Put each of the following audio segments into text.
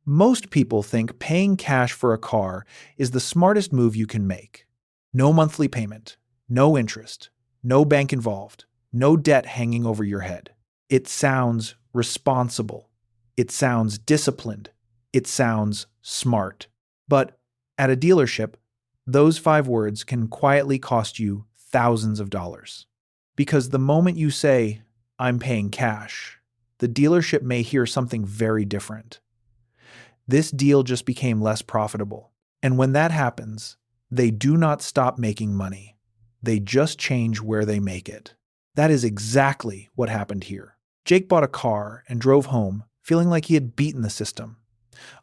Most people think paying cash for a car is the smartest move you can make. No monthly payment, no interest, no bank involved, no debt hanging over your head. It sounds responsible. It sounds disciplined. It sounds smart. But at a dealership, those 5 words can quietly cost you thousands of dollars. Because the moment you say, "I'm paying cash," the dealership may hear something very different. This deal just became less profitable. And when that happens, they do not stop making money. They just change where they make it. That is exactly what happened here. Jake bought a car and drove home, feeling like he had beaten the system.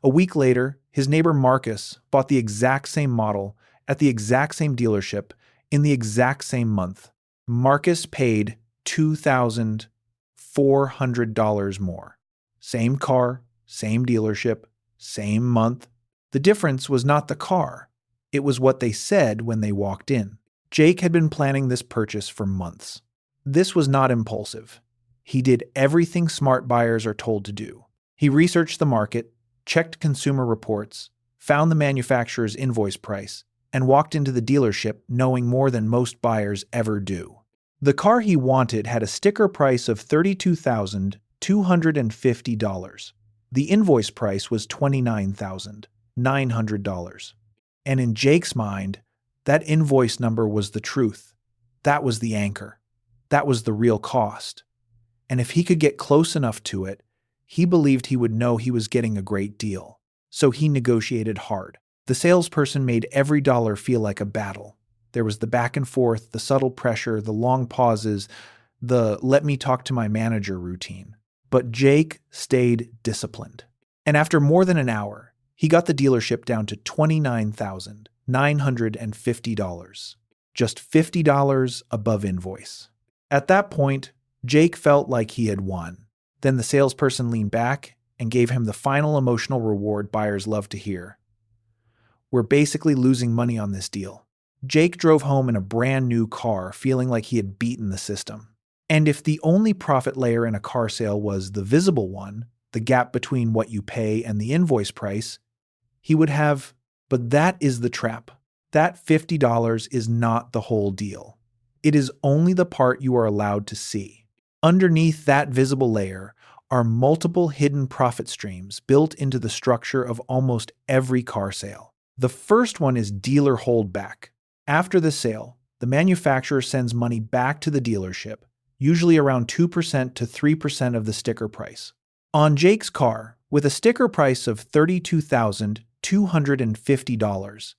A week later, his neighbor Marcus bought the exact same model at the exact same dealership in the exact same month. Marcus paid $2,400 more. Same car, same dealership, same month. The difference was not the car. It was what they said when they walked in. Jake had been planning this purchase for months. This was not impulsive. He did everything smart buyers are told to do. He researched the market, checked consumer reports, found the manufacturer's invoice price, and walked into the dealership knowing more than most buyers ever do. The car he wanted had a sticker price of $32,250. The invoice price was $29,900. And in Jake's mind, that invoice number was the truth. That was the anchor. That was the real cost. And if he could get close enough to it, he believed he would know he was getting a great deal. So he negotiated hard. The salesperson made every dollar feel like a battle. There was the back and forth, the subtle pressure, the long pauses, the "let me talk to my manager" routine. But Jake stayed disciplined. And after more than an hour, he got the dealership down to $29,950. Just $50 above invoice. At that point, Jake felt like he had won. Then the salesperson leaned back and gave him the final emotional reward buyers love to hear. "We're basically losing money on this deal." Jake drove home in a brand new car, feeling like he had beaten the system. And if the only profit layer in a car sale was the visible one, the gap between what you pay and the invoice price, he would have, but that is the trap. That $50 is not the whole deal. It is only the part you are allowed to see. Underneath that visible layer are multiple hidden profit streams built into the structure of almost every car sale. The first one is dealer holdback. After the sale, the manufacturer sends money back to the dealership, usually around 2% to 3% of the sticker price. On Jake's car, with a sticker price of $32,250,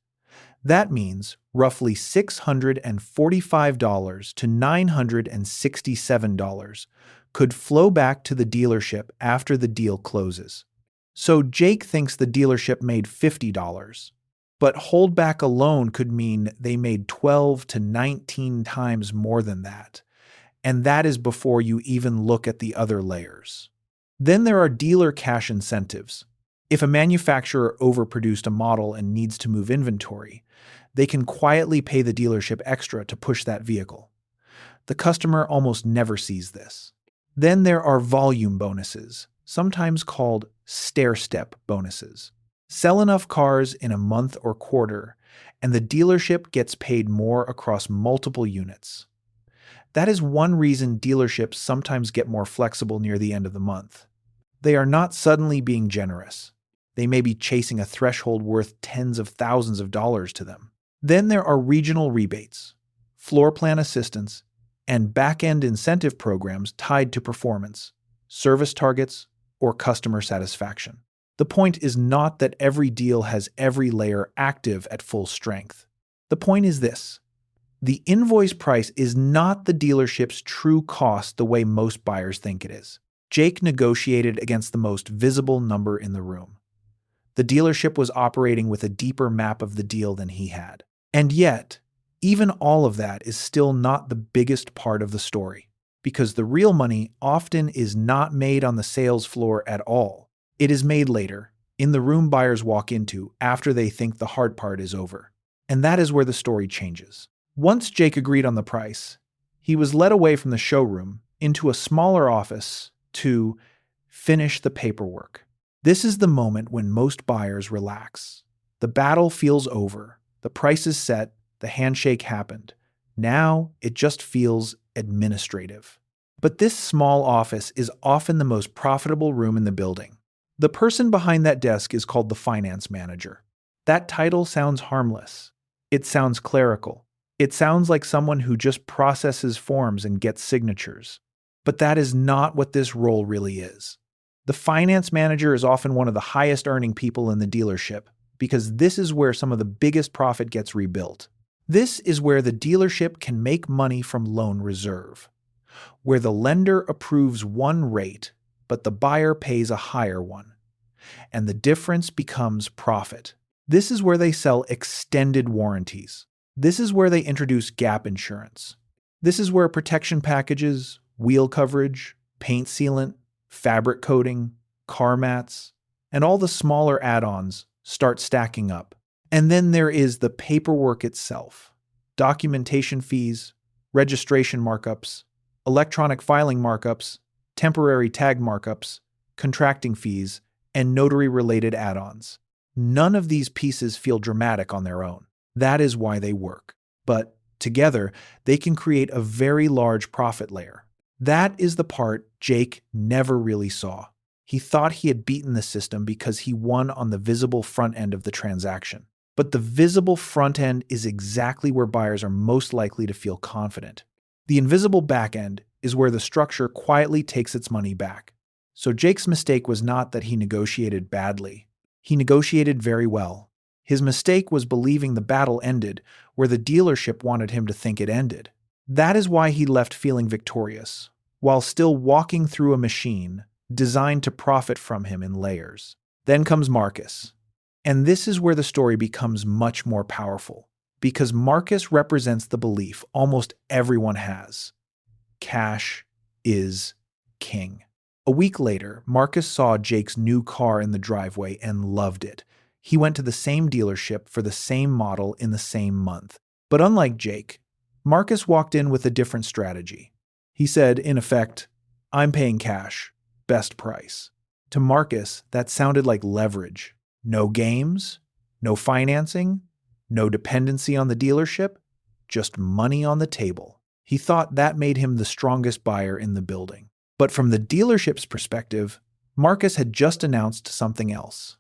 that means roughly $645 to $967 could flow back to the dealership after the deal closes. So Jake thinks the dealership made $50, but holdback alone could mean they made 12 to 19 times more than that. And that is before you even look at the other layers. Then there are dealer cash incentives. If a manufacturer overproduced a model and needs to move inventory, they can quietly pay the dealership extra to push that vehicle. The customer almost never sees this. Then there are volume bonuses, sometimes called stair-step bonuses. Sell enough cars in a month or quarter, and the dealership gets paid more across multiple units. That is one reason dealerships sometimes get more flexible near the end of the month. They are not suddenly being generous. They may be chasing a threshold worth tens of thousands of dollars to them. Then there are regional rebates, floor plan assistance, and back-end incentive programs tied to performance, service targets, or customer satisfaction. The point is not that every deal has every layer active at full strength. The point is this: the invoice price is not the dealership's true cost the way most buyers think it is. Jake negotiated against the most visible number in the room. The dealership was operating with a deeper map of the deal than he had. And yet, even all of that is still not the biggest part of the story, because the real money often is not made on the sales floor at all. It is made later, in the room buyers walk into after they think the hard part is over. And that is where the story changes. Once Jake agreed on the price, he was led away from the showroom into a smaller office to finish the paperwork. This is the moment when most buyers relax. The battle feels over. The price is set. The handshake happened. Now it just feels administrative. But this small office is often the most profitable room in the building. The person behind that desk is called the finance manager. That title sounds harmless. It sounds clerical. It sounds like someone who just processes forms and gets signatures. But that is not what this role really is. The finance manager is often one of the highest earning people in the dealership because this is where some of the biggest profit gets rebuilt. This is where the dealership can make money from loan reserve, where the lender approves one rate, but the buyer pays a higher one, and the difference becomes profit. This is where they sell extended warranties. This is where they introduce gap insurance. This is where protection packages, wheel coverage, paint sealant, fabric coating, car mats, and all the smaller add-ons start stacking up. And then there is the paperwork itself. Documentation fees, registration markups, electronic filing markups, temporary tag markups, contracting fees, and notary-related add-ons. None of these pieces feel dramatic on their own. That is why they work. But together, they can create a very large profit layer. That is the part Jake never really saw. He thought he had beaten the system because he won on the visible front end of the transaction. But the visible front end is exactly where buyers are most likely to feel confident. The invisible back end is where the structure quietly takes its money back. So Jake's mistake was not that he negotiated badly. He negotiated very well. His mistake was believing the battle ended where the dealership wanted him to think it ended. That is why he left feeling victorious, while still walking through a machine designed to profit from him in layers. Then comes Marcus. And this is where the story becomes much more powerful, because Marcus represents the belief almost everyone has. Cash is king. A week later, Marcus saw Jake's new car in the driveway and loved it. He went to the same dealership for the same model in the same month. But unlike Jake, Marcus walked in with a different strategy. He said, in effect, "I'm paying cash, best price." To Marcus, that sounded like leverage. No games, no financing, no dependency on the dealership, just money on the table. He thought that made him the strongest buyer in the building. But from the dealership's perspective, Marcus had just announced something else.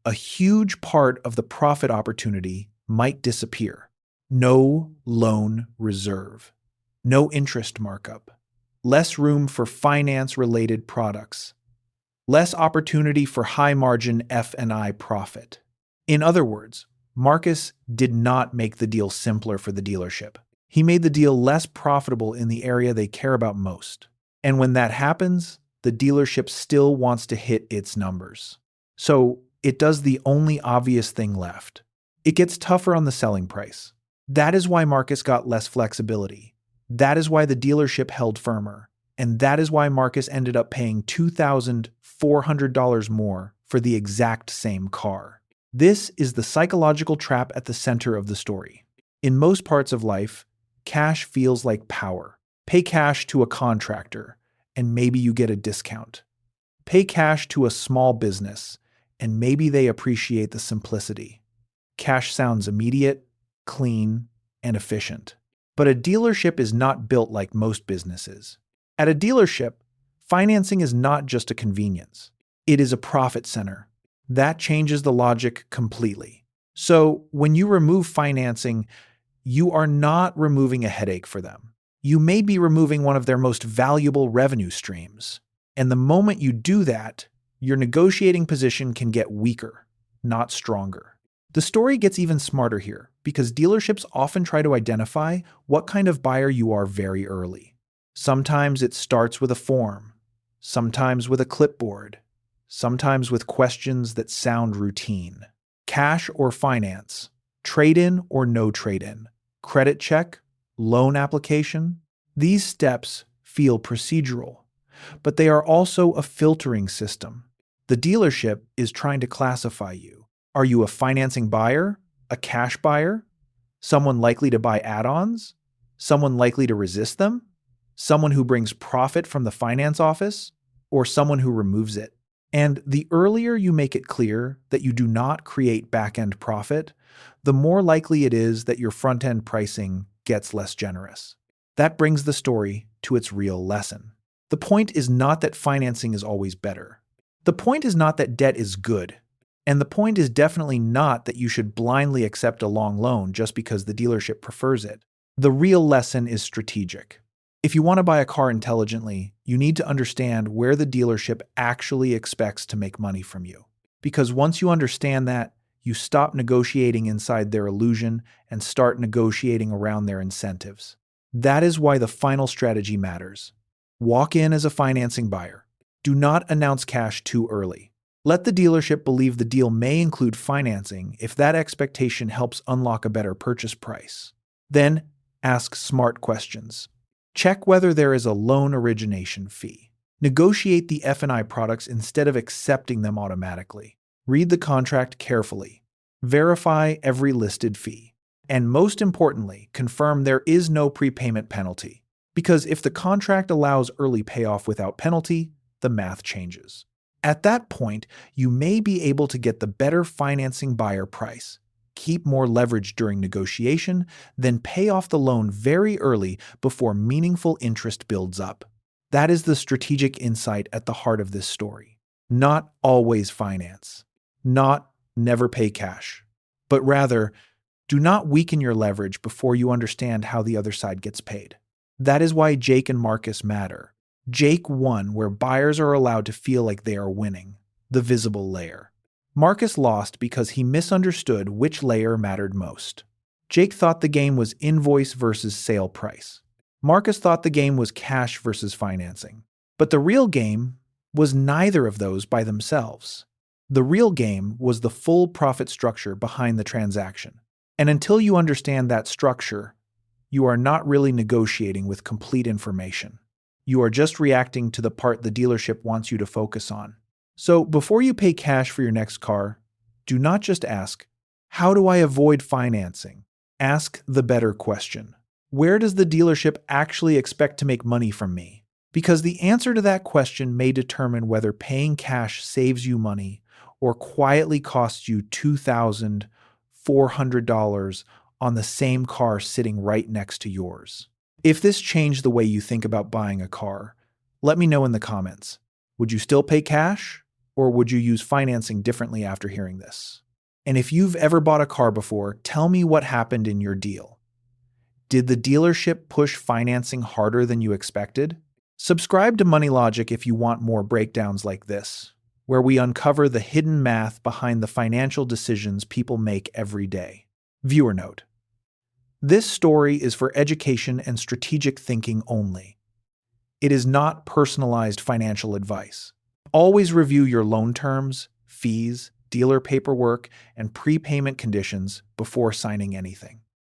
A huge part of the profit opportunity might disappear. No loan reserve. No interest markup. Less room for finance-related products. Less opportunity for high-margin F&I profit. In other words, Marcus did not make the deal simpler for the dealership. He made the deal less profitable in the area they care about most. And when that happens, the dealership still wants to hit its numbers. So it does the only obvious thing left. It gets tougher on the selling price. That is why Marcus got less flexibility. That is why the dealership held firmer. And that is why Marcus ended up paying $2,400 more for the exact same car. This is the psychological trap at the center of the story. In most parts of life, cash feels like power. Pay cash to a contractor, and maybe you get a discount. Pay cash to a small business, and maybe they appreciate the simplicity. Cash sounds immediate, clean, and efficient. But a dealership is not built like most businesses. At a dealership, financing is not just a convenience. It is a profit center. That changes the logic completely. So when you remove financing, you are not removing a headache for them. You may be removing one of their most valuable revenue streams. And the moment you do that, your negotiating position can get weaker, not stronger. The story gets even smarter here, because dealerships often try to identify what kind of buyer you are very early. Sometimes it starts with a form, sometimes with a clipboard, sometimes with questions that sound routine. Cash or finance, trade-in or no trade-in, credit check, loan application. These steps feel procedural, but they are also a filtering system. The dealership is trying to classify you. Are you a financing buyer, a cash buyer, someone likely to buy add-ons, someone likely to resist them, someone who brings profit from the finance office, or someone who removes it? And the earlier you make it clear that you do not create back-end profit, the more likely it is that your front-end pricing gets less generous. That brings the story to its real lesson. The point is not that financing is always better. The point is not that debt is good. And the point is definitely not that you should blindly accept a long loan just because the dealership prefers it. The real lesson is strategic. If you want to buy a car intelligently, you need to understand where the dealership actually expects to make money from you. Because once you understand that, you stop negotiating inside their illusion and start negotiating around their incentives. That is why the final strategy matters. Walk in as a financing buyer. Do not announce cash too early. Let the dealership believe the deal may include financing if that expectation helps unlock a better purchase price. Then, ask smart questions. Check whether there is a loan origination fee. Negotiate the F&I products instead of accepting them automatically. Read the contract carefully. Verify every listed fee. And most importantly, confirm there is no prepayment penalty. Because if the contract allows early payoff without penalty, the math changes. At that point, you may be able to get the better financing buyer price, keep more leverage during negotiation, then pay off the loan very early before meaningful interest builds up. That is the strategic insight at the heart of this story. Not always finance. Not never pay cash. But rather, do not weaken your leverage before you understand how the other side gets paid. That is why Jake and Marcus matter. Jake won where buyers are allowed to feel like they are winning, the visible layer. Marcus lost because he misunderstood which layer mattered most. Jake thought the game was invoice versus sale price. Marcus thought the game was cash versus financing. But the real game was neither of those by themselves. The real game was the full profit structure behind the transaction. And until you understand that structure, you are not really negotiating with complete information. You are just reacting to the part the dealership wants you to focus on. So before you pay cash for your next car, do not just ask, how do I avoid financing? Ask the better question. Where does the dealership actually expect to make money from me? Because the answer to that question may determine whether paying cash saves you money or quietly costs you $2,400 on the same car sitting right next to yours. If this changed the way you think about buying a car, let me know in the comments. Would you still pay cash? Or would you use financing differently after hearing this? And if you've ever bought a car before, tell me what happened in your deal. Did the dealership push financing harder than you expected? Subscribe to Money Logic if you want more breakdowns like this, where we uncover the hidden math behind the financial decisions people make every day. Viewer note: this story is for education and strategic thinking only. It is not personalized financial advice. Always review your loan terms, fees, dealer paperwork, and prepayment conditions before signing anything.